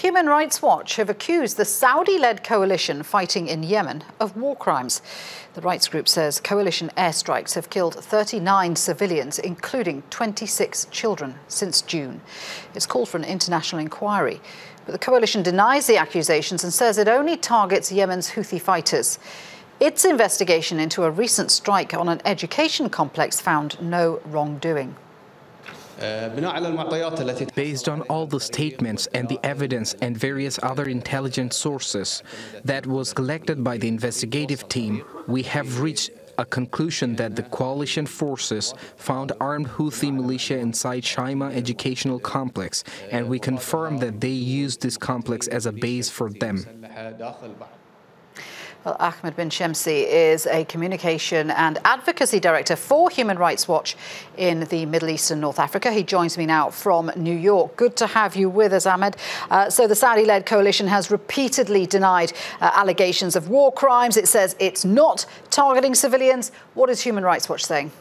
Human Rights Watch have accused the Saudi-led coalition fighting in Yemen of war crimes. The rights group says coalition airstrikes have killed 39 civilians, including 26 children, since June. It's called for an international inquiry. But the coalition denies the accusations and says it only targets Yemen's Houthi fighters. Its investigation into a recent strike on an education complex found no wrongdoing. Based on all the statements and the evidence and various other intelligence sources that was collected by the investigative team, we have reached a conclusion that the coalition forces found armed Houthi militia inside Shaima Educational Complex, and we confirm that they used this complex as a base for them. Well, Ahmed Benchemsi is a communication and advocacy director for Human Rights Watch in the Middle East and North Africa. He joins me now from New York. Good to have you with us, Ahmed. So the Saudi-led coalition has repeatedly denied allegations of war crimes. It says it's not targeting civilians. What is Human Rights Watch saying?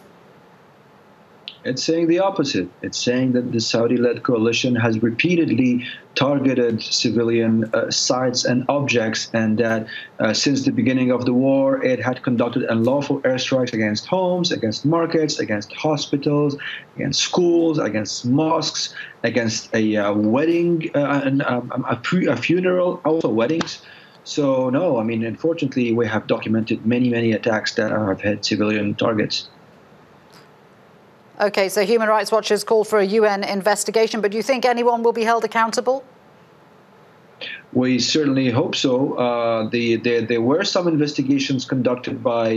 It's saying the opposite. It's saying that the Saudi-led coalition has repeatedly targeted civilian sites and objects, and that since the beginning of the war, it had conducted unlawful airstrikes against homes, against markets, against hospitals, against schools, against mosques, against a wedding, a funeral, also weddings. So no, I mean, unfortunately, we have documented many attacks that have hit civilian targets. OK, so Human Rights Watch has called for a UN investigation, but do you think anyone will be held accountable? We certainly hope so. There were some investigations conducted by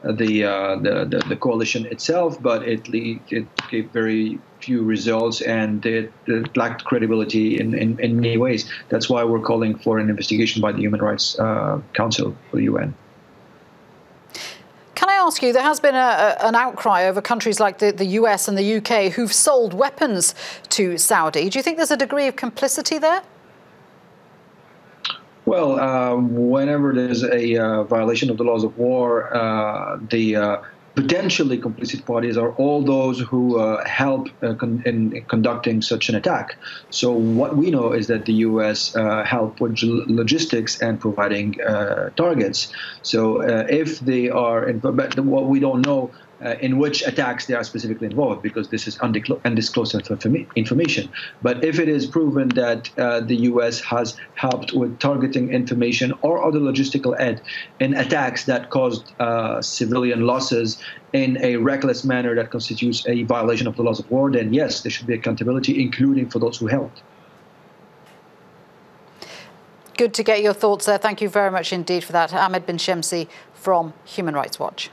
the coalition itself, but it gave very few results, and it lacked credibility in many ways. That's why we're calling for an investigation by the Human Rights Council for the UN. Can I ask you, there has been an outcry over countries like the US and the UK who've sold weapons to Saudi. Do you think there's a degree of complicity there? Well, whenever there's a violation of the laws of war, the potentially complicit parties are all those who help in conducting such an attack. So what we know is that the U.S. help with logistics and providing targets. So if they are, but what we don't know in which attacks they are specifically involved, because this is undisclosed information. But if it is proven that the U.S. has helped with targeting information or other logistical aid in attacks that caused civilian losses in a reckless manner that constitutes a violation of the laws of war, then yes, there should be accountability, including for those who helped. Good to get your thoughts there. Thank you very much indeed for that. Ahmed Benchemsi from Human Rights Watch.